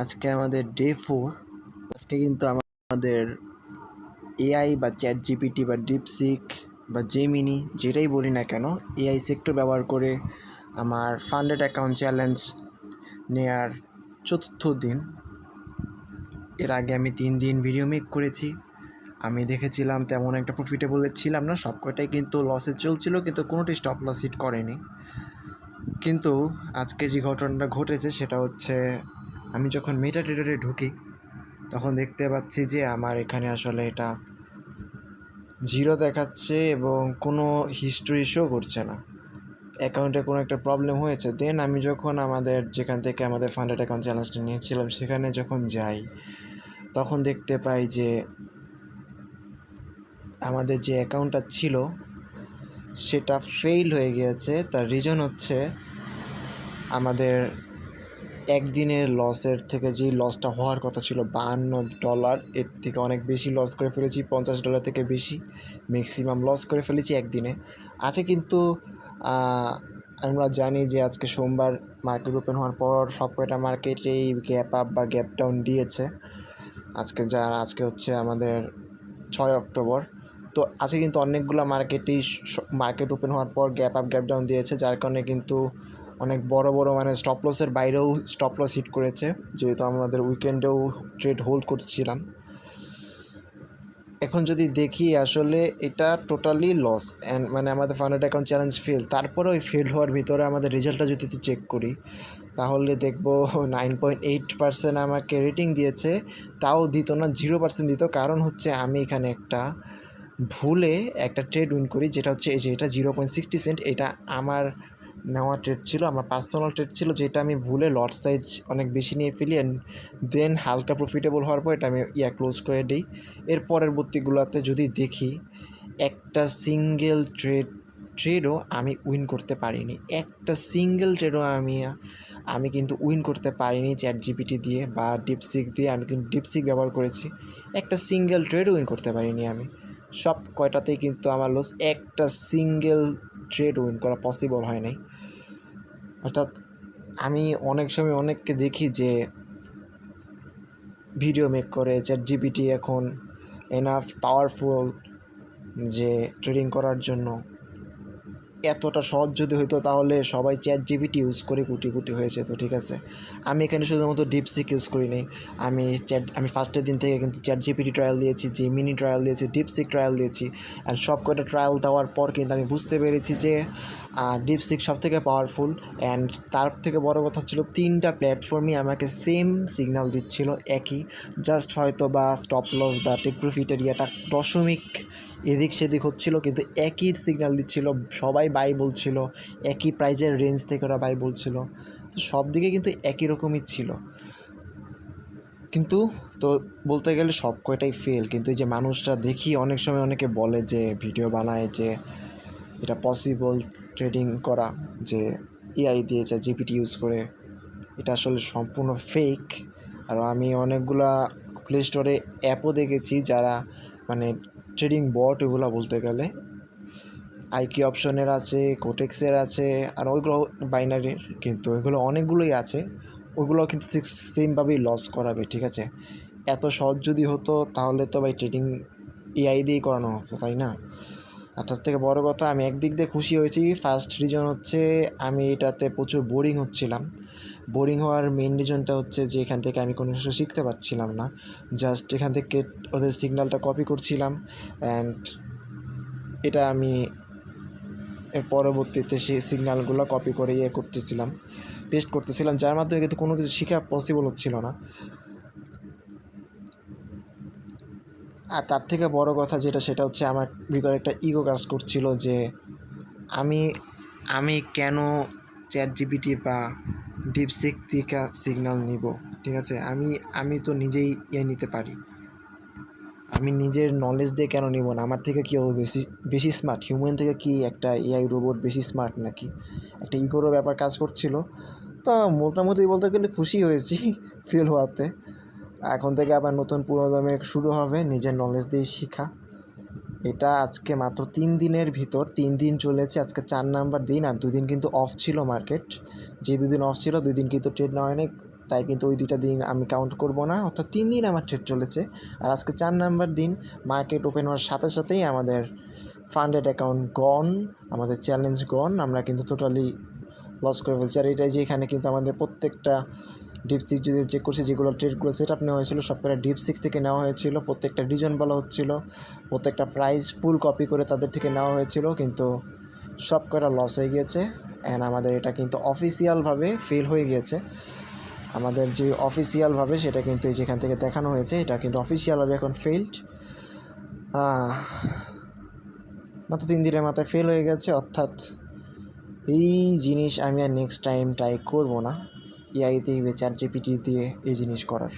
আজকে আমাদের ডে 4। আজকে কিন্তু আমাদের এআই বা চ্যাট জিপিটি বা ডিপসিক বা জেমিনি যেটাই বলি না কেন, এআই সেক্টর ব্যবহার করে আমার ফান্ডেড অ্যাকাউন্ট চ্যালেঞ্জ নেয়ার চতুর্থ দিন। এর আগে আমি 3 দিন ভিডিও মেক করেছি। আমি দেখেছিলাম তেমন একটা প্রফিটেবল ছিলাম না, সব কয়টাই কিন্তু লসে চলছিল, কিন্তু কোনোটি স্টপ লস হিট করেনি। কিন্তু আজকে যে ঘটনাটা ঘটেছে সেটা হচ্ছে, আমি যখন মেটা ট্রেডারে ঢুকি তখন দেখতে পাচ্ছি যে আমার এখানে আসলে এটা জিরো দেখাচ্ছে এবং কোনো হিস্ট্রি শো করছে না, অ্যাকাউন্টে কোনো একটা প্রবলেম হয়েছে। দেন আমি যখন আমাদের যেখান থেকে আমাদের ফান্ডেড অ্যাকাউন্ট চ্যালেঞ্জটা নিয়েছিলাম সেখানে যখন যাই তখন দেখতে পাই যে আমাদের যে অ্যাকাউন্টটা ছিল সেটা ফেইল হয়ে গিয়েছে। তার রিজন হচ্ছে আমাদের একদিনের লসের থেকে যেই লসটা হওয়ার কথা ছিল $52, এর থেকে অনেক বেশি লস করে ফেলেছি, $50 থেকে বেশি ম্যাক্সিমাম লস করে ফেলেছি একদিনে। আছে কিন্তু আমরা জানি যে আজকে সোমবার মার্কেট ওপেন হওয়ার পর সব কয়টা মার্কেটেই গ্যাপ আপ বা গ্যাপ ডাউন দিয়েছে। আজকে হচ্ছে আমাদের 6 অক্টোবর। তো আছে কিন্তু অনেকগুলো মার্কেটেই মার্কেট ওপেন হওয়ার পর গ্যাপ আপ গ্যাপ ডাউন দিয়েছে, যার কারণে কিন্তু অনেক বড় বড় মানে স্টপ লসের বাইরেও স্টপ লস হিট করেছে, যেহেতু আমাদের উইকেন্ডেও ট্রেড হোল্ড করছিলাম। এখন যদি দেখি আসলে এটা টোটালি লস অ্যান্ড মানে আমাদের ফান্ডেড অ্যাকাউন্ট চ্যালেঞ্জ ফেল। তারপরে ওই ফেল হওয়ার ভিতরে আমাদের রেজাল্টটা যদি চেক করি তাহলে দেখবো 9.8% আমাকে রেটিং দিয়েছে, তাও দিত না, 0% দিত। কারণ হচ্ছে আমি এখানে একটা ভুলে একটা ট্রেড উইন করি, যেটা হচ্ছে এই যে এটা 0.60 সেন্ট, এটা আমার নেওয়া ট্রেড ছিল, আমার পার্সোনাল ট্রেড ছিল, যেটা আমি ভুলে লট সাইজ অনেক বেশি নিয়ে ফেলি অ্যান্ড দেন হালকা প্রফিটেবল হওয়ার পর এটা আমি ক্লোজ করে দিই। এর পরবর্তীগুলোতে যদি দেখি একটা সিঙ্গেল ট্রেডও আমি উইন করতে পারিনি, একটা সিঙ্গেল ট্রেডও আমি কিন্তু উইন করতে পারিনি চ্যাট জিপিটি দিয়ে বা ডিপসিক দিয়ে। আমি কিন্তু ডিপসিক ব্যবহার করেছি, একটা সিঙ্গেল ট্রেডও উইন করতে পারিনি আমি। সব কয়টাতেই কিন্তু আমার লস, একটা সিঙ্গেল ট্রেড উইন করা পসিবল হয় নাই। অর্থাৎ আমি অনেক সময় অনেককে দেখি যে ভিডিও মেক করে চ্যাট জিপিটি এখন এনাফ পাওয়ারফুল যে ট্রেডিং করার জন্য। এতটা সহজ যদি হইতো তাহলে সবাই চ্যাট জিপিটি ইউজ করে কোটি হয়ে যেত, ঠিক আছে। আমি এখানে শুধুমাত্র ডিপসিক ইউজ করি নি, আমি ফার্স্টের দিন থেকে কিন্তু চ্যাট জিপিটি ট্রায়াল দিয়েছি, জেমিনি ট্রায়াল দিয়েছি, ডিপসিক ট্রায়াল দিয়েছি। অ্যান্ড সব কয়টা ট্রায়াল দেওয়ার পর কিন্তু আমি বুঝতে পেরেছি যে ডিপসিক সব থেকে পাওয়ারফুল। অ্যান্ড তার থেকে বড় কথা ছিল 3টা প্ল্যাটফর্মই আমাকে সেম সিগন্যাল দিচ্ছিল, একই, জাস্ট হয়তো বা স্টপ লস বা টেক প্রফিট এরিয়াটা দশমিক এদিক সেদিক হচ্ছিল, কিন্তু একই সিগন্যাল দিচ্ছিল, সবাই বাই বলছিল, একই প্রাইজের রেঞ্জ থেকে ওরা বাই বলছিল। তো সব দিকে কিন্তু একই রকমই ছিল, কিন্তু তো বলতে গেলে সব কয়টাই ফেল। কিন্তু এই যে মানুষরা দেখি অনেক সময় অনেকে বলে যে ভিডিও বানায় যে এটা পসিবল ট্রেডিং করা, যে এআই দিয়েছে জিপিটি ইউজ করে, এটা আসলে সম্পূর্ণ ফেক। আর আমি অনেকগুলা প্লে স্টোরে অ্যাপও দেখেছি যারা মানে ট্রেডিং বট, ওগুলো বলতে গেলে আইকি অপশনের আছে, কোটেক্সের আছে, আর ওইগুলো বাইনারির, কিন্তু ওইগুলো অনেকগুলোই আছে, ওইগুলো কিন্তু ঠিক সেমভাবেই লস করাবে, ঠিক আছে। এত সহজ যদি হতো তাহলে তো ভাই ট্রেডিং এআই দিয়েই করানো হতো, তাই না? আর তার থেকে বড় কথা, আমি একদিক দিয়ে খুশি হয়েছি। ফার্স্ট রিজন হচ্ছে আমি এটাতে প্রচুর বোরিং হচ্ছিলাম। বোরিং হওয়ার মেন রিজনটা হচ্ছে যে এখান থেকে আমি কোনো কিছু শিখতে পারছিলাম না, জাস্ট এখান থেকে ওদের সিগন্যালটা কপি করছিলাম অ্যান্ড এটা আমি এর পরবর্তীতে সেই সিগন্যালগুলো কপি করে করতেছিলাম, পেস্ট করতেছিলাম, যার মাধ্যমে কিন্তু কোনো কিছু শেখা পসিবল হচ্ছিল না। আর তার থেকে বড় কথা যেটা, সেটা হচ্ছে আমার ভিতরে একটা ইগো কাজ করছিল যে আমি আমি কেন চ্যাট জিপিটি বা ডিপসিক থেকে সিগন্যাল নিব, ঠিক আছে। আমি তো নিজেই নিতে পারি, আমি নিজের নলেজ দিয়ে কেন নিব না? আমার থেকে কেউ বেশি স্মার্ট? হিউম্যান থেকে কি একটা এআই রোবট বেশি স্মার্ট নাকি? একটা ইগোরও ব্যাপার কাজ করছিল। তো মোটামুটি বলতে গেলে খুশি হয়েছি ফেল হওয়াতে। এখন থেকে আবার নতুন পুরোদমে শুরু হবে নিজের নলেজ দিয়ে শেখা। এটা আজকে মাত্র 3 দিনের ভিতর, 3 দিন চলেছে, আজকে 4 নাম্বার দিন। আর 2 দিন কিন্তু অফ ছিল মার্কেট, যে 2 দিন অফ ছিল 2 দিন কিন্তু ট্রেড নেওয়া হয়নি। তাই কিন্তু ওই 2টা দিন আমি কাউন্ট করব না, অর্থাৎ 3 দিন আমার ট্রেড চলেছে। আর আজকে 4 নাম্বার দিন, মার্কেট ওপেন হওয়ার সাথে সাথেই আমাদের ফান্ডেড অ্যাকাউন্ট গন, আমাদের চ্যালেঞ্জ গন, আমরা কিন্তু টোটালি লস করে ফেলছি। আর এটাই যে এখানে কিন্তু আমাদের প্রত্যেকটা ডিপসিক যদি চেক করছি, যেগুলো ট্রেডগুলো সেট আপ নেওয়া হয়েছিল সব কটা ডিপসিক থেকে নেওয়া হয়েছিল, প্রত্যেকটা রিজন বলা হচ্ছিল, প্রত্যেকটা প্রাইস ফুল কপি করে তাদের থেকে নেওয়া হয়েছিল, কিন্তু সব কটা লস হয়ে গিয়েছে। অ্যান্ড আমাদের এটা কিন্তু অফিসিয়ালভাবে ফেল হয়ে গিয়েছে। আমাদের যে অফিসিয়ালভাবে সেটা কিন্তু এই যেখান থেকে দেখানো হয়েছে, এটা কিন্তু অফিসিয়ালভাবে এখন ফেলড, মাত্র 3 দিনের মাথায় ফেল হয়ে গেছে। অর্থাৎ এই জিনিস আমি আর নেক্সট টাইম ট্রাই করবো না, এআই দিয়ে চ্যাট জিপিটি দিয়ে এই জিনিস করার।